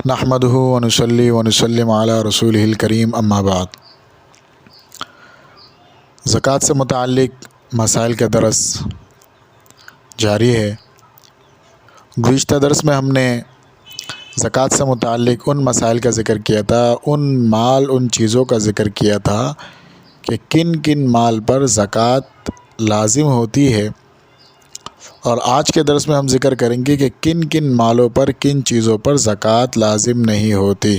نحمدہ ونصلی ونسلم علی رسولہ الکریم اما بعد۔ زکوٰۃ سے متعلق مسائل کا درس جاری ہے۔ گزشتہ درس میں ہم نے زکوٰۃ سے متعلق ان مسائل کا ذکر کیا تھا، ان چیزوں کا ذکر کیا تھا کہ کن کن مال پر زکوٰۃ لازم ہوتی ہے، اور آج کے درس میں ہم ذکر کریں گے کہ کن کن مالوں پر کن چیزوں پر زکوٰۃ لازم نہیں ہوتی،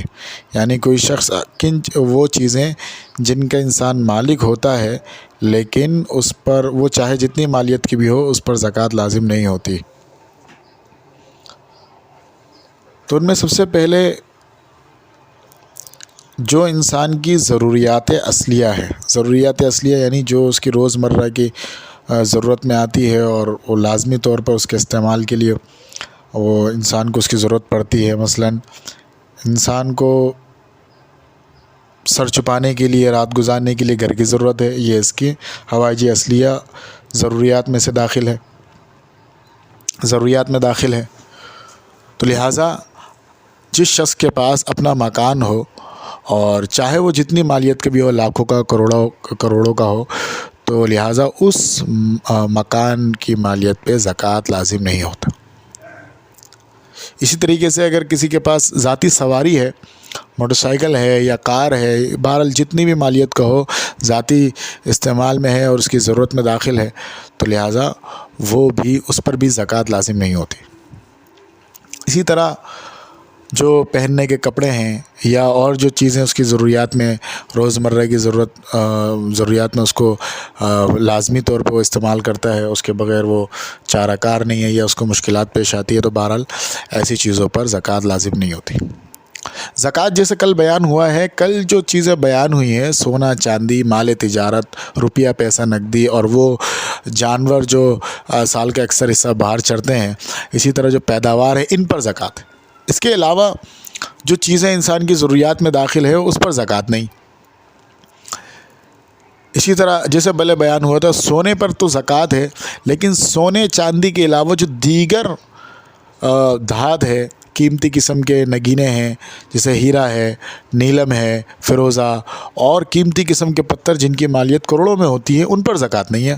یعنی کوئی شخص وہ چیزیں جن کا انسان مالک ہوتا ہے لیکن اس پر وہ چاہے جتنی مالیت کی بھی ہو اس پر زکوٰۃ لازم نہیں ہوتی۔ تو ان میں سب سے پہلے جو انسان کی ضروریات اصلیہ یعنی جو اس کی روزمرہ کی ضرورت میں آتی ہے اور وہ لازمی طور پر اس کے استعمال کے لیے وہ انسان کو اس کی ضرورت پڑتی ہے۔ مثلا انسان کو سر چھپانے کے لیے، رات گزارنے کے لیے گھر کی ضرورت ہے، یہ اس کی حوائج اصلیہ ضروریات میں داخل ہے۔ تو لہٰذا جس شخص کے پاس اپنا مکان ہو، اور چاہے وہ جتنی مالیت کا بھی ہو، لاکھوں کا، کروڑوں کا ہو، تو لہٰذا اس مکان کی مالیت پہ زکوٰۃ لازم نہیں ہوتا۔ اسی طریقے سے اگر کسی کے پاس ذاتی سواری ہے، موٹر سائیکل ہے یا کار ہے، بہرحال جتنی بھی مالیت کا ہو، ذاتی استعمال میں ہے اور اس کی ضرورت میں داخل ہے، تو لہٰذا اس پر بھی زکوٰۃ لازم نہیں ہوتی۔ اسی طرح جو پہننے کے کپڑے ہیں یا اور جو چیزیں اس کی ضروریات میں، روزمرہ کی ضروریات میں اس کو لازمی طور پر وہ استعمال کرتا ہے، اس کے بغیر وہ چارہ کار نہیں ہے یا اس کو مشکلات پیش آتی ہے، تو بہرحال ایسی چیزوں پر زکوٰۃ لازم نہیں ہوتی۔ زکوٰۃ جیسے کل بیان ہوا ہے، کل جو چیزیں بیان ہوئی ہیں، سونا چاندی، مال تجارت، روپیہ پیسہ نقدی، اور وہ جانور جو سال کا اکثر حصہ باہر چرتے ہیں، اسی طرح جو پیداوار ہے، ان پر زکوٰۃ ہے۔ اس کے علاوہ جو چیزیں انسان کی ضروریات میں داخل ہے اس پر زکوٰۃ نہیں۔ اسی طرح جیسے پہلے بیان ہوا تھا، سونے پر تو زکوٰۃ ہے، لیکن سونے چاندی کے علاوہ جو دیگر دھات ہے، قیمتی قسم کے نگینے ہیں، جیسے ہیرا ہے، نیلم ہے، فیروزہ، اور قیمتی قسم کے پتھر جن کی مالیت کروڑوں میں ہوتی ہے، ان پر زکوٰۃ نہیں ہے۔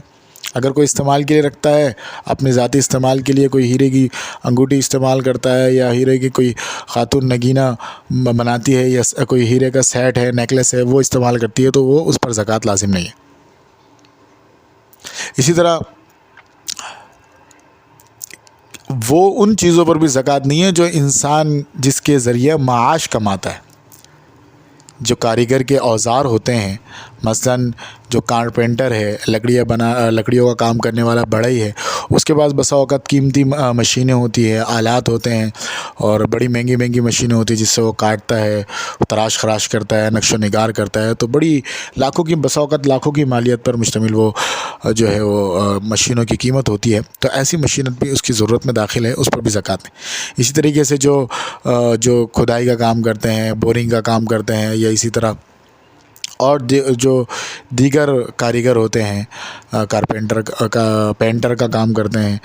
اگر کوئی استعمال کے لیے رکھتا ہے، اپنے ذاتی استعمال کے لیے کوئی ہیرے کی انگوٹھی استعمال کرتا ہے، یا ہیرے کی کوئی خاتون نگینہ بناتی ہے، یا کوئی ہیرے کا سیٹ ہے، نیکلس ہے، وہ استعمال کرتی ہے، تو وہ اس پر زکوٰۃ لازم نہیں ہے۔ اسی طرح وہ ان چیزوں پر بھی زکوٰۃ نہیں ہے جو انسان جس کے ذریعے معاش کماتا ہے، جو کاریگر کے اوزار ہوتے ہیں، مثلا جو کارپینٹر ہے، لکڑیوں کا کام کرنے والا بڑھئی ہے، اس کے پاس بسا اوقات قیمتی مشینیں ہوتی ہیں، آلات ہوتے ہیں، اور بڑی مہنگی مشینیں ہوتی ہیں جس سے وہ کاٹتا ہے، تراش خراش کرتا ہے، نقش و نگار کرتا ہے، تو بڑی بسا اوقات لاکھوں کی مالیت پر مشتمل وہ مشینوں کی قیمت ہوتی ہے، تو ایسی مشینت بھی اس کی ضرورت میں داخل ہے، اس پر بھی زکوٰۃ نہیں۔ اسی طریقے سے جو کھدائی کا کام کرتے ہیں، بورنگ کا کام کرتے ہیں، یا اسی طرح اور جو دیگر کاریگر ہوتے ہیں، پینٹر کا کام کرتے ہیں،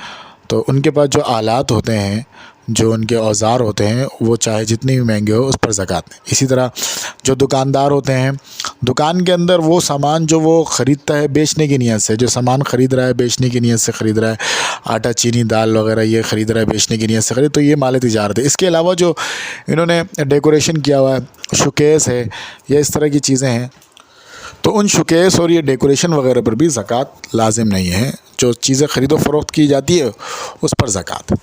تو ان کے پاس جو آلات ہوتے ہیں، جو ان کے اوزار ہوتے ہیں، وہ چاہے جتنی بھی مہنگے ہو، اس پر زکوٰۃ نہیں۔ اسی طرح جو دکاندار ہوتے ہیں، دکان کے اندر وہ سامان جو وہ خریدتا ہے بیچنے کی نیت سے، جو سامان خرید رہا ہے بیچنے کی نیت سے خرید رہا ہے، آٹا چینی دال وغیرہ یہ خرید رہا ہے بیچنے کی نیت سے خرید، تو یہ مال تجارت ہے۔ اس کے علاوہ جو انہوں نے ڈیکوریشن کیا ہوا ہے، شوکیس ہے، یا اس طرح کی چیزیں ہیں، تو ان شوکیس اور یہ ڈیکوریشن وغیرہ پر بھی زکوٰۃ لازم نہیں ہے۔ جو چیزیں خرید و فروخت کی جاتی ہے اس پر زکوٰۃ۔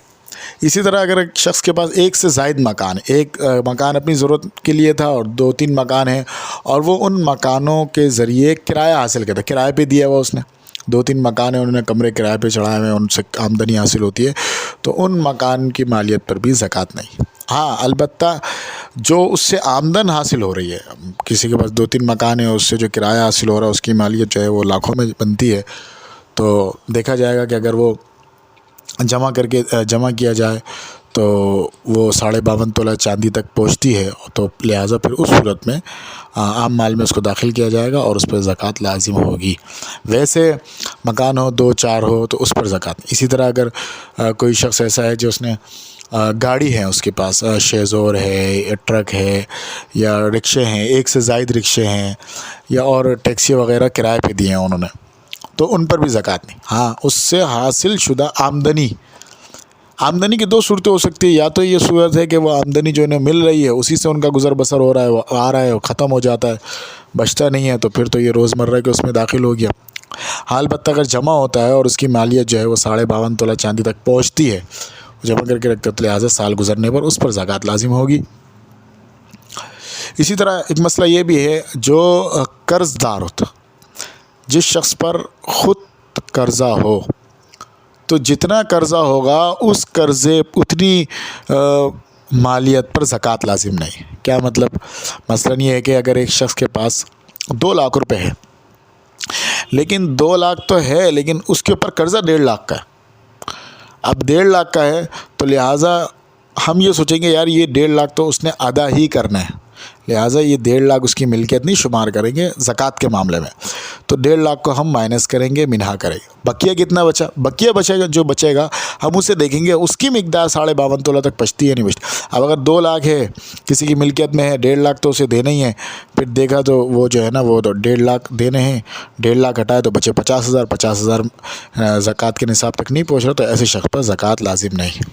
اسی طرح اگر ایک شخص کے پاس ایک سے زائد مکان، ایک مکان اپنی ضرورت کے لیے تھا اور 2-3 مکان ہیں، اور وہ ان مکانوں کے ذریعے کرایہ حاصل کرتا ہے، کرایہ پہ دیا ہوا اس نے، 2-3 مکان ہیں، انہوں نے کمرے کرایہ پہ چڑھائے ہوئے ہیں، ان سے آمدنی حاصل ہوتی ہے، تو ان مکان کی مالیت پر بھی زکوٰۃ نہیں۔ ہاں، البتہ جو اس سے آمدن حاصل ہو رہی ہے، کسی کے پاس 2-3 مکان ہیں، اس سے جو کرایہ حاصل ہو رہا ہے اس کی مالیت جو ہے وہ لاکھوں میں بنتی ہے، تو دیکھا جائے گا کہ اگر وہ جمع کیا جائے تو وہ 52.5 تولہ چاندی تک پہنچتی ہے، تو لہٰذا پھر اس صورت میں عام مال میں اس کو داخل کیا جائے گا اور اس پر زکوٰۃ لازم ہوگی۔ ویسے مکان ہو 2-4 ہو تو اس پر زکوٰۃ نہیں۔ اسی طرح اگر کوئی شخص ایسا ہے جو اس نے گاڑی ہے اس کے پاس، شیزور ہے، ٹرک ہے یا رکشے ہیں، ایک سے زائد رکشے ہیں یا اور ٹیکسی وغیرہ کرائے پہ دیے ہیں انہوں نے، تو ان پر بھی زکوٰۃ نہیں۔ ہاں اس سے حاصل شدہ آمدنی کی دو صورتیں ہو سکتی ہیں، یا تو یہ صورت ہے کہ وہ آمدنی جو انہیں مل رہی ہے اسی سے ان کا گزر بسر ہو رہا ہے، وہ آ رہا ہے، وہ ختم ہو جاتا ہے، بچتا نہیں ہے، تو پھر تو یہ روزمرہ کے اس میں داخل ہو گیا۔ البتہ اگر جمع ہوتا ہے اور اس کی مالیت جو ہے وہ 52.5 تولہ چاندی تک پہنچتی ہے، جمع کر کے رکھتے تو لہٰذا سال گزرنے پر اس پر زکوٰۃ لازم ہوگی۔ اسی طرح ایک مسئلہ یہ بھی ہے، جو قرض دار ہوتا، جس شخص پر خود قرضہ ہو، تو جتنا قرضہ ہوگا اس قرضے اتنی مالیت پر زکوٰۃ لازم نہیں۔ کیا مطلب؟ مثلاً یہ ہے کہ اگر ایک شخص کے پاس 2 لاکھ روپے ہے، لیکن 2 لاکھ تو ہے لیکن اس کے اوپر قرضہ 1.5 لاکھ کا ہے۔ اب 1.5 لاکھ کا ہے تو لہٰذا ہم یہ سوچیں گے یار یہ 1.5 لاکھ تو اس نے ادا ہی کرنا ہے، لہٰذا یہ 1.5 لاکھ اس کی ملکیت نہیں شمار کریں گے زکوٰۃ کے معاملے میں، تو 1.5 لاکھ کو ہم مائنس کریں گے، منہا کریں گے۔ بقیہ کتنا بچا؟ بقیہ بچے گا، جو بچے گا ہم اسے دیکھیں گے اس کی مقدار 52.5 تولہ تک پچتی ہے نہیں پچتی۔ اب اگر 2 لاکھ ہے کسی کی ملکیت میں ہے، 1.5 لاکھ تو اسے دینا ہی ہے، پھر دیکھا تو وہ جو ہے نا وہ تو 1.5 لاکھ دینے ہیں، 1.5 لاکھ ہٹائے تو بچے 50,000، 50,000 زکوٰۃ کے نصاب تک نہیں پہنچ رہا، تو ایسے شخص پر زکوٰۃ لازم نہیں۔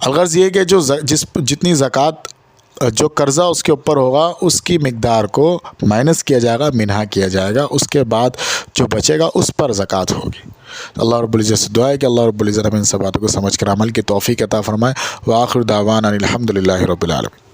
الغرض یہ کہ جتنی زکوٰۃ جو قرضہ اس کے اوپر ہوگا اس کی مقدار کو مائنس کیا جائے گا، منہا کیا جائے گا، اس کے بعد جو بچے گا اس پر زکوٰۃ ہوگی۔ اللہ رب العزت سے دعا ہے کہ اللہ رب العزت ہمیں ان سب باتوں کو سمجھ کر عمل کی توفیق عطا فرمائے۔ وآخر دعوانا الحمد للہ رب العالمین۔